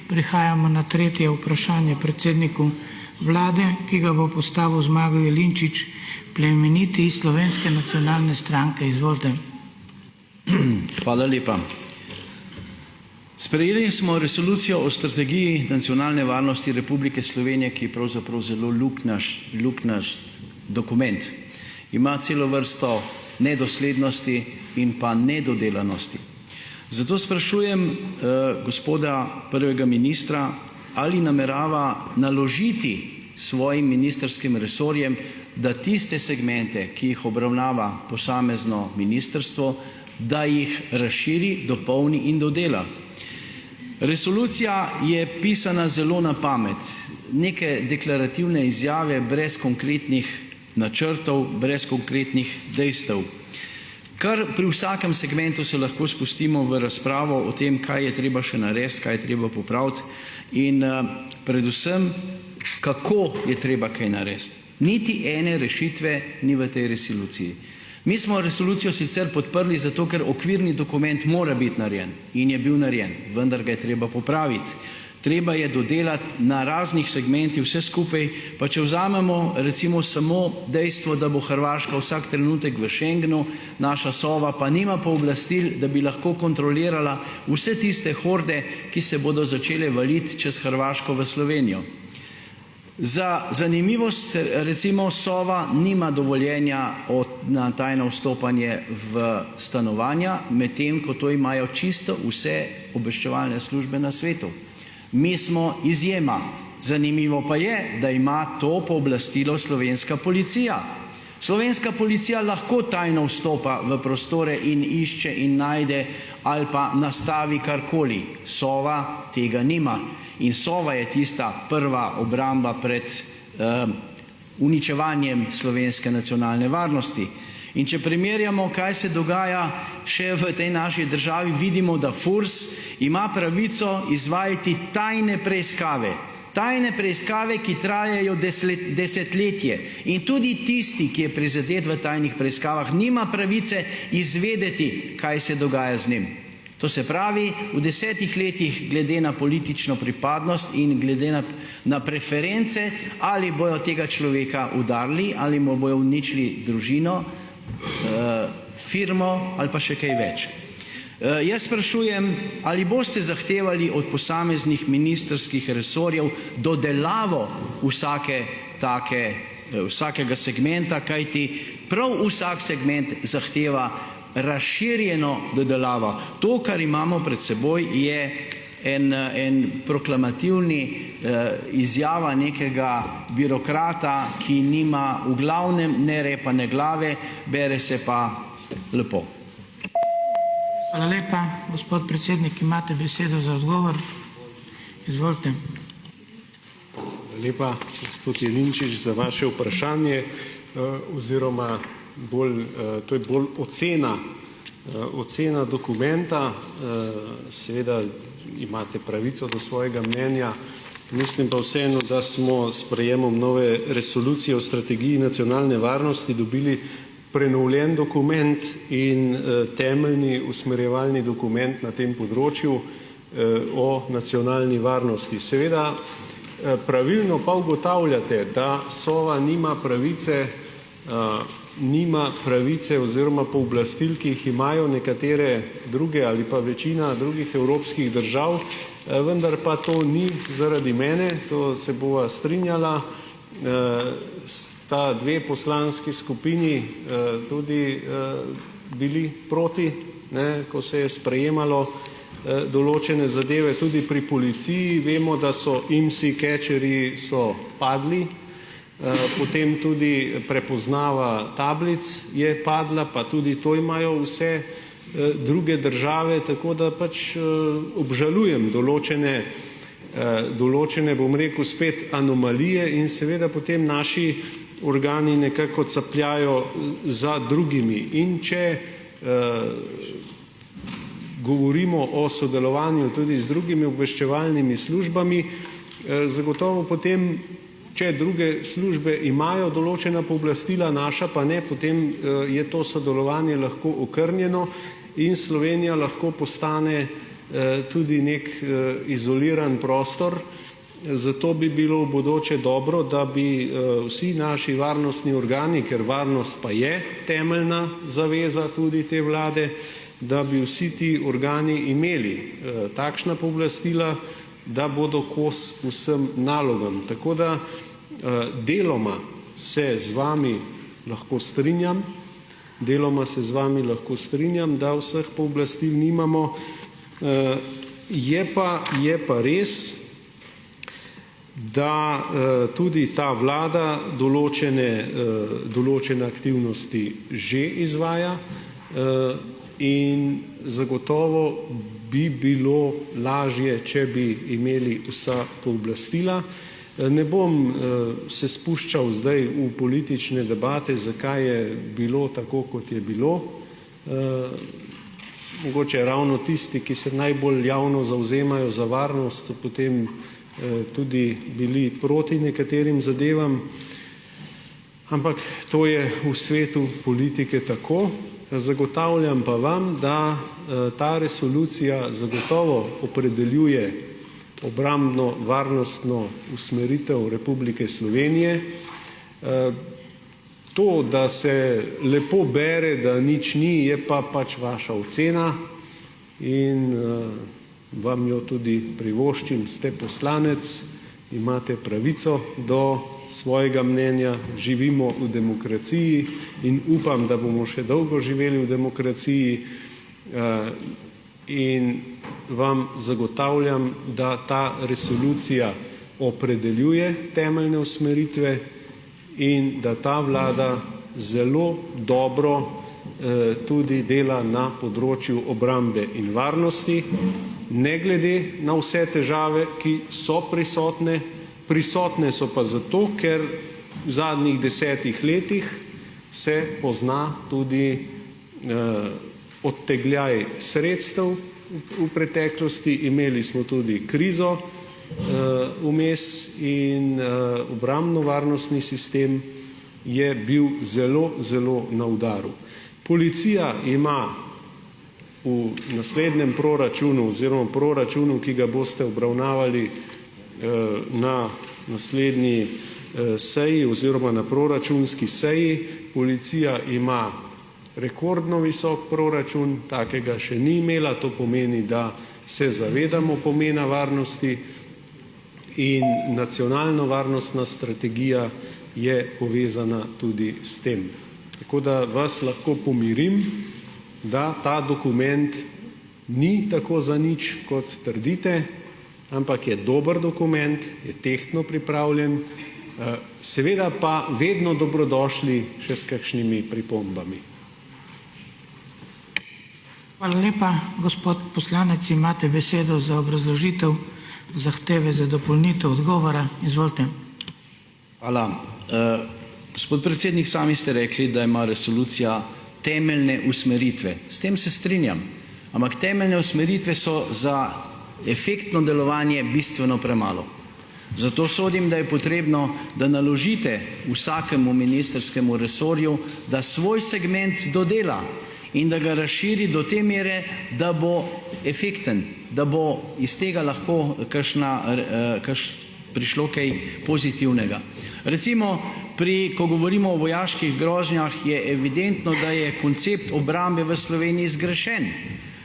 Prihajamo na tretje vprašanje predsedniku vlade, ki ga bo postavil Zmago Jelinčič, plemeniti iz Slovenske nacionalne stranke. Izvolite. Hvala lepa. Sprejeli smo resolucijo o strategiji nacionalne varnosti Republike Slovenije, ki je pravzaprav zelo luknjast dokument. Ima celo vrsto nedoslednosti in pa nedodelanosti. Zato sprašujem gospoda prvega ministra, ali namerava naložiti svojim ministrskim resorjem, da tiste segmente, ki jih obravnava posamezno ministrstvo, da jih razširi, dopolni in dodela. Resolucija je pisana zelo na pamet, neke deklarativne izjave brez konkretnih načrtov, brez konkretnih dejstev. Kar pri vsakem segmentu se lahko spustimo v razpravo o tem, kaj je treba še narediti, kaj je treba popraviti in predvsem, kako je treba kaj narediti. Niti ene rešitve ni v tej resoluciji. Mi smo resolucijo sicer podprli zato, ker okvirni dokument mora biti narejen in je bil narejen, vendar ga je treba popraviti. Treba je dodelati na raznih segmentih vse skupaj, pa če vzamemo recimo samo dejstvo, da bo Hrvaška vsak trenutek v Schengenu, naša Sova pa nima pooblastil, da bi lahko kontrolirala vse tiste horde, ki se bodo začele valiti čez Hrvaško v Slovenijo. Za zanimivost recimo Sova nima dovoljenja na tajno vstopanje v stanovanja, medtem ko to imajo čisto vse obveščevalne službe na svetu. Mi smo izjema. Zanimivo pa je, da ima to pooblastilo slovenska policija. Slovenska policija lahko tajno vstopa v prostore in išče in najde ali pa nastavi karkoli. Sova tega nima. In Sova je tista prva obramba pred uničevanjem slovenske nacionalne varnosti. In če primerjamo, kaj se dogaja še v tej naši državi, vidimo, da FURS ima pravico izvajati tajne preiskave. Tajne preiskave, ki trajajo desetletje. In tudi tisti, ki je prizadet v tajnih preiskavah, nima pravice izvedeti, kaj se dogaja z njim. To se pravi, v 10 letih glede na politično pripadnost in glede na preference, ali bojo tega človeka udarili, ali mu bojo uničili družino, firmo ali pa še kaj več. Jaz sprašujem, ali boste zahtevali od posameznih ministrskih resorjev dodelavo vsakega segmenta, kajti prav vsak segment zahteva razširjeno dodelavo. To, kar imamo pred seboj, je en proklamativni izjava nekega birokrata, ki nima v glavnem ne repa ne glave, bere se pa lepo. Hvala lepa. Gospod predsednik, imate besedo za odgovor. Izvolite. Hvala lepa, gospod Jelinčič, za vaše vprašanje, oziroma to je bolj ocena dokumenta. Seveda imate pravico do svojega mnenja. Mislim pa vseeno, da smo s sprejemom nove resolucije o strategiji nacionalne varnosti dobili prenovljen dokument in temeljni usmerjevalni dokument na tem področju o nacionalni varnosti. Seveda pravilno pa ugotavljate, da Sova nima pravice oziroma pooblastil, ki jih imajo nekatere druge ali pa večina drugih evropskih držav, vendar pa to ni zaradi mene, to se bova strinjala. Sta dve poslanski skupini tudi bili proti, ko se je sprejemalo določene zadeve tudi pri policiji. Vemo, da so IMSI catcherji so padli, potem tudi prepoznava tablic je padla, pa tudi to imajo vse druge države, tako da pač obžalujem določene, bom rekel, spet anomalije in seveda potem naši organi nekako capljajo za drugimi. In če govorimo o sodelovanju tudi z drugimi obveščevalnimi službami, zagotovo potem, če druge službe imajo določena pooblastila, naša pa ne, potem je to sodelovanje lahko okrnjeno in Slovenija lahko postane tudi nek izoliran prostor. Zato bi bilo v bodoče dobro, da bi vsi naši varnostni organi, ker varnost pa je temeljna zaveza tudi te vlade, da bi vsi ti organi imeli takšna pooblastila, da bodo kos vsem nalogam. Tako da deloma se z vami lahko strinjam, da vseh pooblastil nimamo. Je pa res, da tudi ta vlada določene aktivnosti že izvaja in zagotovo bi bilo lažje, če bi imeli vsa pooblastila. Ne bom se spuščal zdaj v politične debate, zakaj je bilo tako, kot je bilo. Mogoče ravno tisti, ki se najbolj javno zavzemajo za varnost, so potem tudi bili proti nekaterim zadevam, ampak to je v svetu politike tako. Zagotavljam pa vam, da ta resolucija zagotovo opredeljuje obrambno-varnostno usmeritev Republike Slovenije. To, da se lepo bere, da nič ni, je pa pač vaša ocena in vam jo tudi privoščim, ste poslanec, imate pravico do svojega mnenja, živimo v demokraciji in upam, da bomo še dolgo živeli v demokraciji in vam zagotavljam, da ta resolucija opredeljuje temeljne usmeritve in da ta vlada zelo dobro tudi dela na področju obrambe in varnosti, ne glede na vse težave, ki so prisotne. Prisotne so pa zato, ker v zadnjih 10 letih se pozna tudi odtegljaj sredstev v preteklosti. Imeli smo tudi krizo vmes in obrambno-varnostni sistem je bil zelo, zelo na udaru. Policija ima v naslednjem proračunu oziroma proračunu, ki ga boste obravnavali na naslednji seji oziroma na proračunski seji, policija ima rekordno visok proračun, takega še ni imela, to pomeni, da se zavedamo pomena varnosti in nacionalna varnostna strategija je povezana tudi s tem. Tako da vas lahko pomirim, da ta dokument ni tako zanič, kot trdite, ampak je dober dokument, je tehtno pripravljen, seveda pa vedno dobrodošli še s kakšnimi pripombami. Hvala lepa. Gospod poslanec, imate besedo za obrazložitev zahteve za dopolnitev odgovora. Izvolite. Hvala. Gospod predsednik, sami ste rekli, da ima resolucija temeljne usmeritve. S tem se strinjam, ampak temeljne usmeritve so za efektno delovanje bistveno premalo. Zato sodim, da je potrebno, da naložite vsakemu ministrskemu resorju, da svoj segment dodela in da ga razširi do te mere, da bo efekten, da bo iz tega lahko prišlo kaj pozitivnega. Recimo, ko govorimo o vojaških grožnjah, je evidentno, da je koncept obrambe v Sloveniji zgrešen.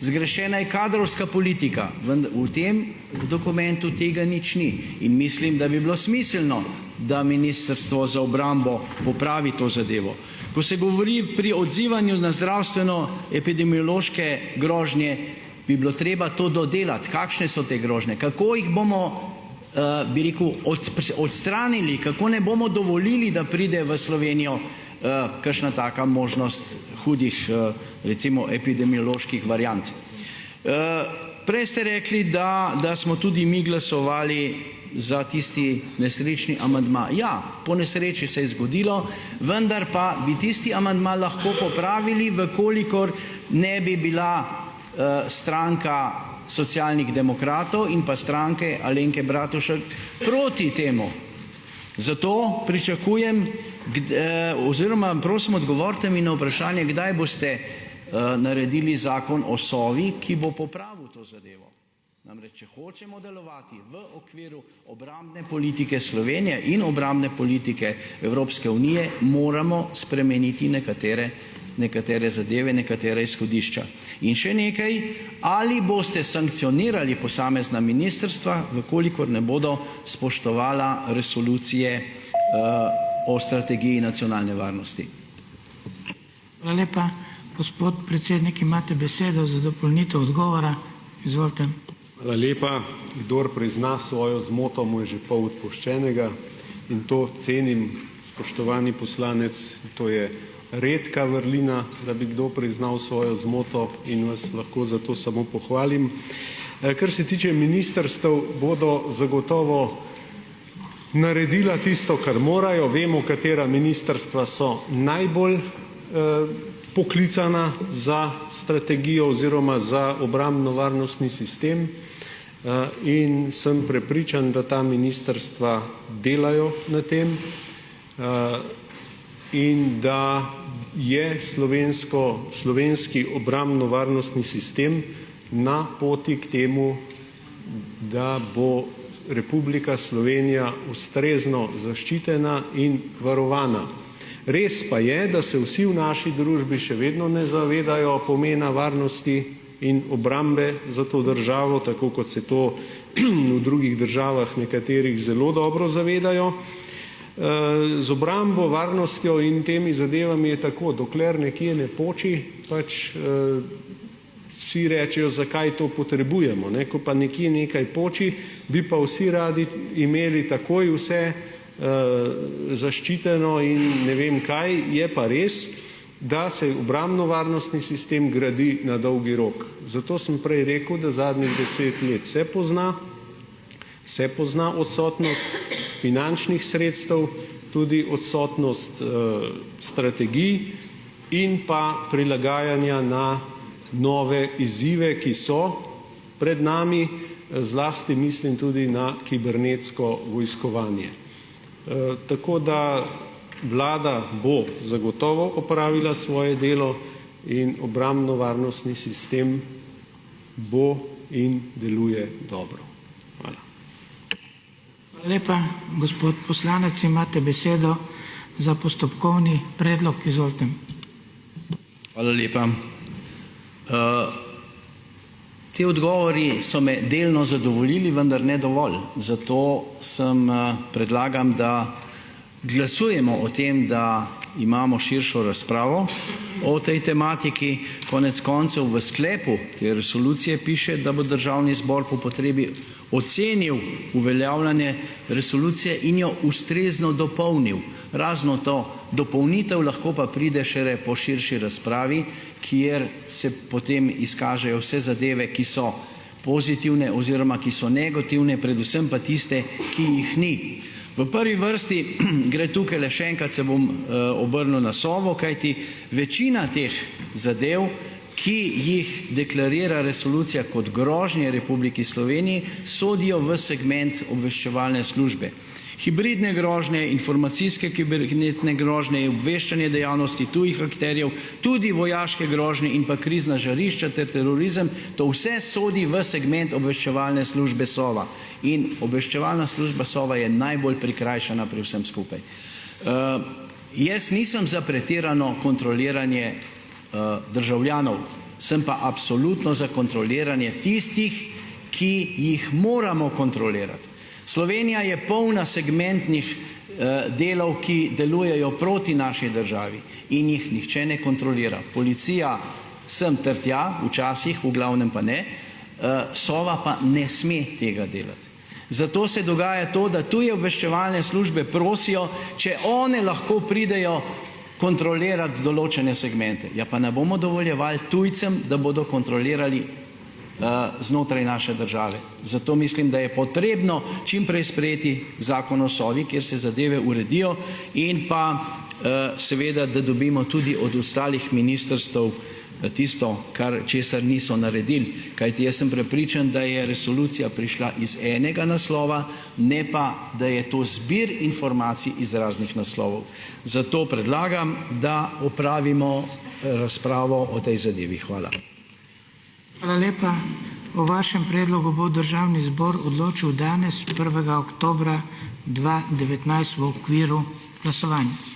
Zgrešena je kadrovska politika, vendar v tem dokumentu tega nič ni. In mislim, da bi bilo smiselno, da Ministrstvo za obrambo popravi to zadevo. Ko se govori pri odzivanju na zdravstveno-epidemiološke grožnje, bi bilo treba to dodelati. Kakšne so te grožnje? Kako jih bomo, bi rekel, odstranili? Kako ne bomo dovolili, da pride v Slovenijo kakšna taka možnost hudih, recimo, epidemioloških variant? Prej ste rekli, da smo tudi mi glasovali za tisti nesrečni amandma. Ja, po nesreči se je zgodilo, vendar pa bi tisti amandma lahko popravili, vkolikor ne bi bila stranka Socialnih demokratov in pa stranke Alenke Bratušek proti temu. Zato pričakujem, oziroma prosim, odgovorite mi na vprašanje, kdaj boste naredili zakon o Sovi, ki bo popravil to zadevo. Namreč, če hočemo delovati v okviru obrambne politike Slovenije in obrambne politike Evropske unije, moramo spremeniti nekatere zadeve, nekatera izhodišča. In še nekaj, ali boste sankcionirali posamezna ministrstva, vkolikor ne bodo spoštovala resolucije o strategiji nacionalne varnosti. Hvala lepa. Gospod predsednik, imate besedo za dopolnitev odgovora. Izvolite. Hvala lepa. Kdor prizna svojo zmoto, mu je že pol odpuščenega in to cenim, spoštovani poslanec, to je redka vrlina, da bi kdo priznal svojo zmoto in vas lahko za to samo pohvalim. Kar se tiče ministrstev, bodo zagotovo naredila tisto, kar morajo. Vemo, katera ministrstva so najbolj poklicana za strategijo oziroma za obrambno-varnostni sistem in sem prepričan, da ta ministrstva delajo na tem in da je slovenski obrambno-varnostni sistem na poti k temu, da bo Republika Slovenija ustrezno zaščitena in varovana. Res pa je, da se vsi v naši družbi še vedno ne zavedajo pomena varnosti in obrambe za to državo, tako kot se to v drugih državah nekaterih zelo dobro zavedajo. Z obrambo, varnostjo in temi zadevami je tako, dokler nekje ne poči, pač vsi rečejo, zakaj to potrebujemo. Ko pa nekje nekaj poči, bi pa vsi radi imeli takoj vse zaščiteno in ne vem kaj. Je pa res, da se obrambno-varnostni sistem gradi na dolgi rok. Zato sem prej rekel, da zadnjih 10 let se pozna odsotnost finančnih sredstev, tudi odsotnost strategij in pa prilagajanja na nove izzive, ki so pred nami, zlasti mislim tudi na kibernetsko vojskovanje. Tako da vlada bo zagotovo opravila svoje delo in obrambno-varnostni sistem bo in deluje dobro. Hvala. Hvala lepa. Gospod poslanec, imate besedo za postopkovni predlog. Izvolite. Hvala lepa. Ti odgovori so me delno zadovoljili, vendar ne dovolj. Zato predlagam, da glasujemo o tem, da imamo širšo razpravo o tej tematiki. Konec koncev v sklepu te resolucije piše, da bo Državni zbor po potrebi ocenil uveljavljanje resolucije in jo ustrezno dopolnil. Razno to dopolnitev lahko pa pride šele po širši razpravi, kjer se potem izkažejo vse zadeve, ki so pozitivne oziroma ki so negativne, predvsem pa tiste, ki jih ni. V prvi vrsti gre tukaj le še enkrat, se bom obrnil na Sovo, kajti večina teh zadev, ki jih deklarira resolucija kot grožnje Republiki Sloveniji, sodijo v segment obveščevalne službe. Hibridne grožnje, informacijske kibernetne grožnje, obveščanje dejavnosti tujih akterjev, tudi vojaške grožnje in pa krizna žarišča ter terorizem, to vse sodi v segment obveščevalne službe Sova. In obveščevalna služba Sova je najbolj prikrajšana pri vsem skupaj. Jaz nisem za pretirano kontroliranje državljanov, sem pa absolutno za kontroliranje tistih, ki jih moramo kontrolirati. Slovenija je polna segmentnih delov, ki delujejo proti naši državi in jih nihče ne kontrolira. Policija sem ter tja, včasih, v glavnem pa ne, Sova pa ne sme tega delati. Zato se dogaja to, da tuje obveščevalne službe prosijo, če one lahko pridejo kontrolirati določene segmente. Ja, pa ne bomo dovoljevali tujcem, da bodo kontrolirali znotraj naše države. Zato mislim, da je potrebno čim prej sprejeti zakon o Sovi, kjer se zadeve uredijo in pa seveda, da dobimo tudi od ostalih ministrstev tisto, česar niso naredili. Kajti jaz sem prepričan, da je resolucija prišla iz enega naslova, ne pa, da je to zbir informacij iz raznih naslovov. Zato predlagam, da opravimo razpravo o tej zadevi. Hvala. Hvala lepa. O vašem predlogu bo Državni zbor odločil danes, 1. oktobra 2019, v okviru glasovanja.